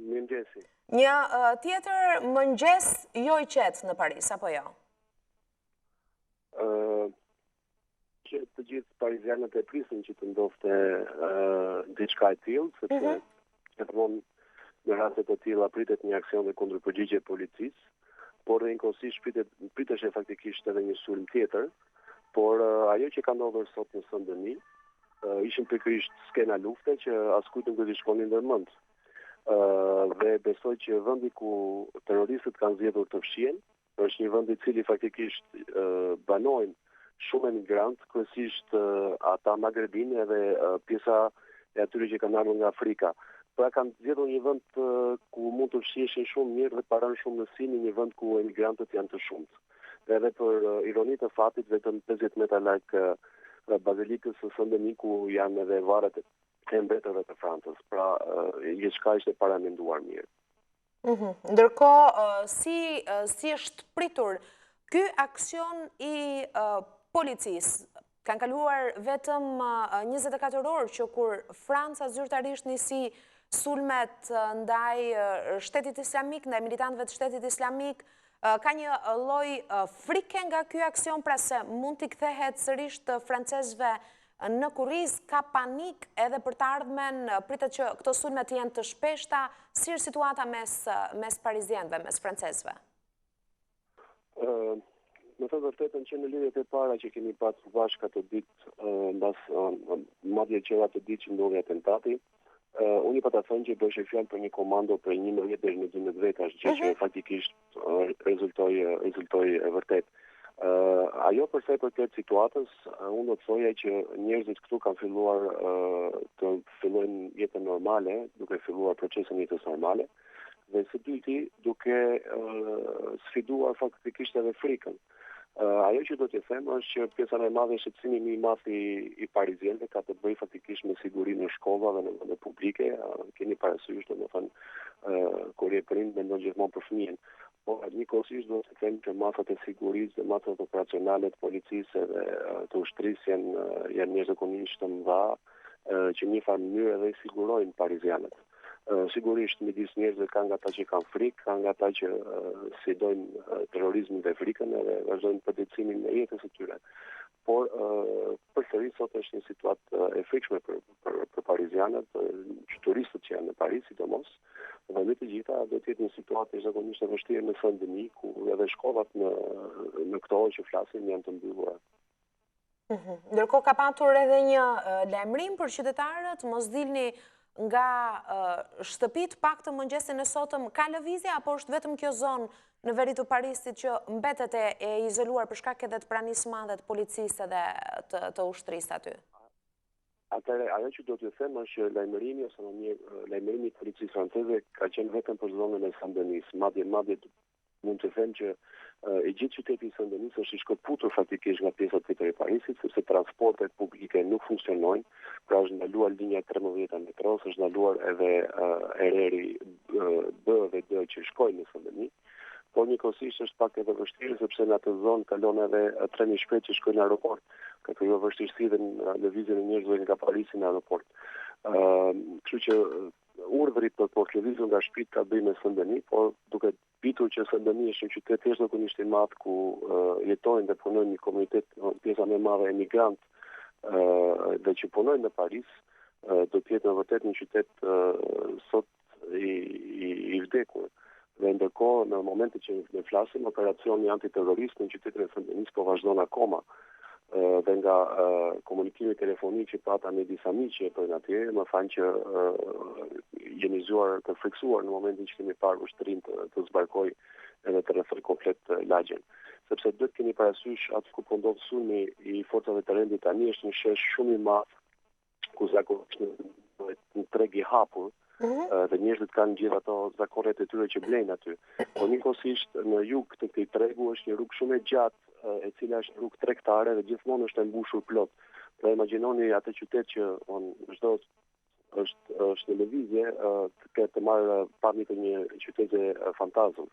Mëngjesi. Një tjetër mëngjes jo i qetë në Paris, apo jo? Që të gjithë parizianët e prisin që të ndodhte diçka e tillë, sepse gjithmonë në raste të tilla pritet një aksion dhe kundërpërgjigje e policisë, por njëkohësisht priteshte faktikisht edhe një sulm tjetër, por ajo që ka ndodhur sot në Sëndëni ishin pikërisht skena lufte që askujt nuk do t'i shkonin ndërmend. Dhe besoj që vendi ku terroristët kanë zgjedhur të fshihen është një vend i cili faktikisht banojnë shumë emigrantë, kryesisht ata magrebinë edhe pjesa e atyre që kanë ardhur nga Afrika. Pra kanë zgjedhur një vend ku mund të fshiheshin shumë mirë dhe paran shumë në sini, një vend ku emigrantët janë të shumtë. Dhe edhe për ironi të fatit, vetëm 50 metra larg bazilikës së Sëndëni ku janë edhe varret e mbretërve të Francës. Pra, gjithçka ishte paramenduar mirë. Ndërkohë, si është pritur ky aksion i policisë? Kanë kaluar vetëm 24 orë që kur Franca zyrtarisht nisi sulmet ndaj shtetit islamik, ndaj militantëve të shtetit islamik, ka një lloj frike nga ky aksion, pra se mund t'i kthehet sërish të francezëve në kurriz, ka panik edhe për të ardhmen, pritet që këto sulmet jenë të shpeshta, si është situata mes parizianëve, mes francezëve? Me të vërtetën që në lidhjet e para që kemi pasur bashkë ato ditë, mbas madje qera të ditë që ndodhi atentati, unë pa ta thënë që bëshe fjalë për një komando për 11 deri në 12 vetash, gjë që faktikisht rezultoi e vërtet. Ajo përsa i përket situatës, unë do të thoja që njerëzit këtu kanë filluar të fillojnë jetën normale, duke filluar procesin jetës normale, dhe së dyti duke sfiduar faktikisht edhe frikën. Ajo që do t'ju them është që pjesa më e madhe e shqetësimit më i madh i parizianëve ka të bëjë faktikisht me sigurinë në shkolla dhe në vende publike. Keni parasysh, domethënë, kur je prind mendon gjithmonë për fëmijën. Por njëkohësisht do të them që masat e sigurisë dhe masat operacionale të policisë dhe të ushtrisë janë njerëzisht të mëdha që në një farë mënyrë edhe i sigurojnë parizianët. Sigurisht midis njerëzve ka nga ata që kanë frikë, ka nga ata që sidojnë terrorizmin dhe frikën edhe vazhdojnë përditësimin e jetës së tyre. Por përsëri sot është një situatë e frikshme për parizianët, që turistët që janë në Paris, sidomos, dhe me të gjitha do të jetë një situatë zakonisht e vështirë në Sëndëni, ku edhe shkollat në këto orë që flasim janë të mbyllura. Ndërkohë ka patur edhe një lajmërim për qytetarët, mos dilni nga shtëpit pak të mëngjesin e sotëm, ka lëvizje apo është vetëm kjo zonë në veri të Parisit që mbetet e izoluar për shkak edhe të pranisë madhe të policisë dhe të ushtrisë aty? Atëherë, ajo që do t'ju them është që lajmërimi ose lajmërimi i policisë franceze ka qenë vetëm për zonën e Sëndënisë. Madje mund të them që i gjithë qyteti i Sëndënisë është i shkëputur faktikisht nga pjesa tjetër e Parisit, sepse transportet publike nuk funksionojnë, pra është ndaluar linja 13 e metros, është ndaluar edhe ereri B dhe D që shkojnë në Sëndëni, por njëkohësisht është pak edhe vështirë sepse në atë zonë kalon edhe treni shpejt që shkojnë në aeroport, ka krijuar vështirësi dhe në lëvizjen e njerëzve nga Parisi në aeroport. Kështu që urdhrit për të lëvizur nga shtëpit ka bëjë me Sëndëni, por duke ditur që Sëndëni është një qytet thjesht i madh ku jetojnë dhe punojnë një komunitet pjesa më e madhe emigrantë dhe që punojnë në Paris, do të jetë në vërtet një qytet sot i vdekur. Dhe ndërkohë, në momentin që ne flasim, operacioni antiterrorist në qytetin e Sëndënisë po vazhdon akoma. Dhe nga komunikimi telefonik që pata me disa miqe për atje, më thanë që jeni zgjuar të friksuar në momentin që kemi parë ushtrinë të zbarkoj edhe të rrethoj komplet lagjen. Sepse duhet keni parasysh atë ku po ndodh sulmi i forcave të rendit tani është një shesh shumë i madh ku zakonisht në treg i hapur dhe njerëzit kanë gjithë ato zakonet e tyre që blejnë aty. Por njëkohësisht në jug të këtij tregu është një rrugë shumë e gjatë e cila është rrugë tregtare dhe gjithmonë është e mbushur plot. Pra imagjinoni atë qytet që çdo është në lëvizje të marrë pamje të një qytete fantazm.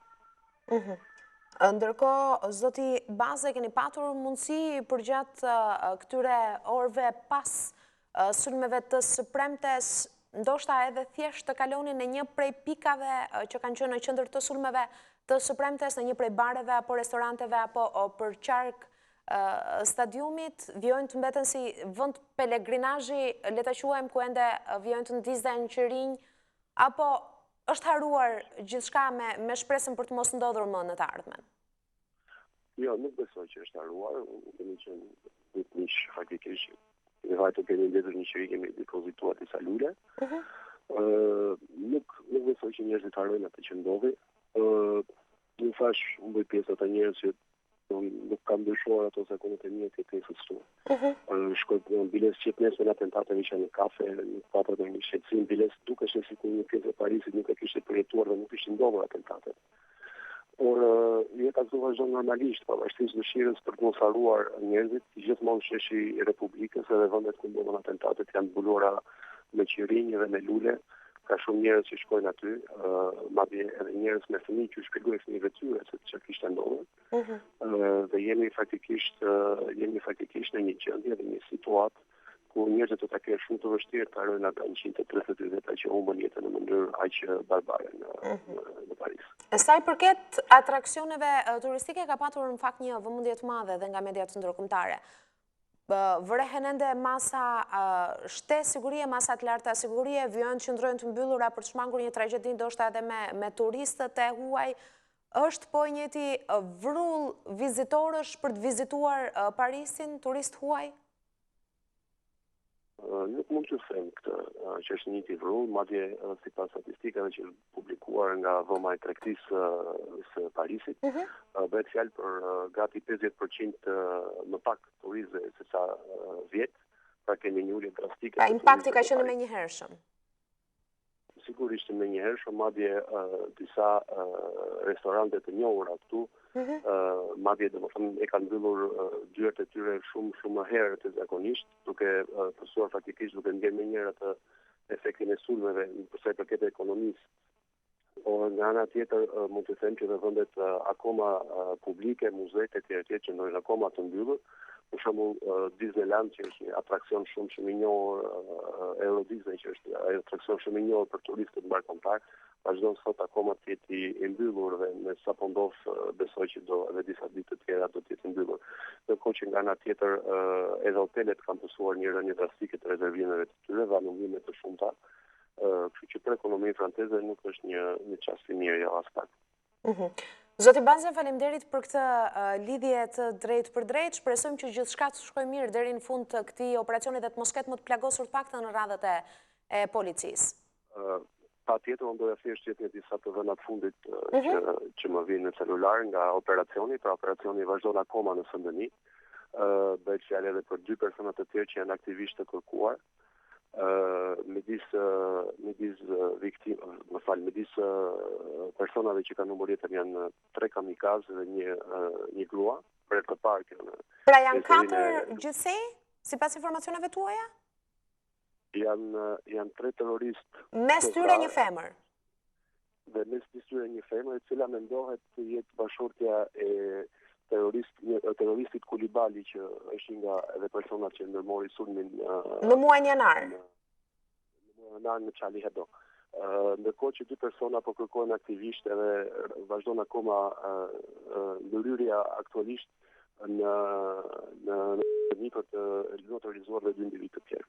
Ndërkohë, zoti Baze, keni patur mundësi përgjatë këtyre orëve pas sulmeve të së premtes ndoshta edhe thjesht të kalonin në një prej pikave që kanë qenë në qendër të sulmeve të së premtes, në një prej bareve apo restoranteve apo për qark stadiumit, vjojnë të mbeten si vend pelegrinazhi, le ta quajmë, ku ende vjojnë të ndizden qërinj, apo është haruar gjithçka me shpresën për të mos ndodhur më në të ardhmen? Jo, nuk besoj që është haruar, kemi qenë mish faktikisht. Në vajtë kemi mbledhur një qëri, kemi depozituar disa lule. Nuk besoj që njerëzit harrojnë atë që ndodhi. Në fash, unë bëj pjesë ata njerëz që nuk kam dëshuar ato zakonet e mia të kthesës këtu. Shkoj në biles që nesër në atentateve që në kafe, në patrat e një shqetësim, biles duke se sikur një pjesë e Parisit nuk e kishte përjetuar dhe nuk ishin ndodhur atentatet. Por jeta këtu vazhdon normalisht, pavarësisht dëshirës për të mos harruar njerëzit, gjithmonë sheshi i Republikës edhe vendet ku ndodhen atentatet janë mbuluara me qirinj dhe me lule. Ka shumë njerëz që shkojnë aty, madje edhe njerëz me fëmijë që shpjegojnë fëmijëve tyre se çfarë kishte ndodhur. Dhe jemi faktikisht në një gjendje dhe një situatë ku njerëzit do ta kenë shumë të vështirë të harrojnë ata 130 veta që humbën jetën në mënyrë aq barbare në Paris. Sa i përket atraksioneve turistike, ka patur në fakt një vëmendje të madhe dhe nga mediat ndërkombëtare. Vërehen ende masa sigurie, masa të larta sigurie, vjojnë qëndrojnë të mbyllura për të shmangur një tragjedi ndoshta edhe me turistët e huaj. Është po njëti vrull vizitorësh për të vizituar Parisin, turist huaj? Nuk mund të them këtë që është një vrull, madje sipas statistikave që publikuar nga dhoma e tregtisë së Parisit, bëhet fjalë për gati 50% më pak turistë se sa vjet, pra kemi një ulje drastike. Pra impakti ka qenë menjëhershëm. Sigurisht menjëhershëm, madje disa restorante të njohura këtu, madje domethënë e kanë mbyllur dyert e tyre shumë më herët se zakonisht, duke pësuar faktikisht duke ndjerë më njëherë atë efektin e sulmeve për sa i përket ekonomisë. Por nga ana tjetër mund të them që dhe vendet akoma publike, muzeet e tjera që ndojnë akoma të mbyllur, për shembull Disneyland që është një atraksion shumë i njohur, Euro Disney që është një atraksion shumë i njohur për turistët mbarkombëtar, vazhdon sot akoma të jetë i mbyllur dhe me sa po ndodh besoj që do edhe disa ditë të tjera do të jetë i mbyllur. Ndërkohë që nga ana tjetër edhe hotelet kanë pësuar një rënje drastike të rezervimeve të tyre dhe anullime të shumta. Kështu që për ekonominë franceze nuk është një çast i mirë, jo as pak. Zoti Banza, faleminderit për këtë lidhje të drejtë për drejtë. Shpresojmë që gjithçka të shkojë mirë deri në fund të këtij operacioni dhe të mos ketë më të plagosur të paktën në radhët e policisë. Patjetër unë doja thjesht të jep disa të dhëna të fundit që më vinë në celular nga operacioni, pra operacioni vazhdon akoma në Saint-Denis. Bëhet fjalë edhe për 2 persona të tjerë që janë aktivistë të kërkuar. Midis personave që kanë humbur jetën janë 3 kamikazë dhe një grua, për të parë. Pra janë 4 gjithsej, sipas informacioneve tuaja? Janë 3 terroristë. Mes tyre një femër. Dhe mes tyre një femër, e cila mendohet të jetë bashortja e terroristit Kulibali, që është nga edhe personat që ndërmori sulmin në muajin janar. Në Charlie Hebdo. Ndërkohë që 2 persona po kërkojnë aktivisht edhe vazhdon akoma ndërhyrja aktualisht në për të notorizuar dhe 2 individ të tjerë.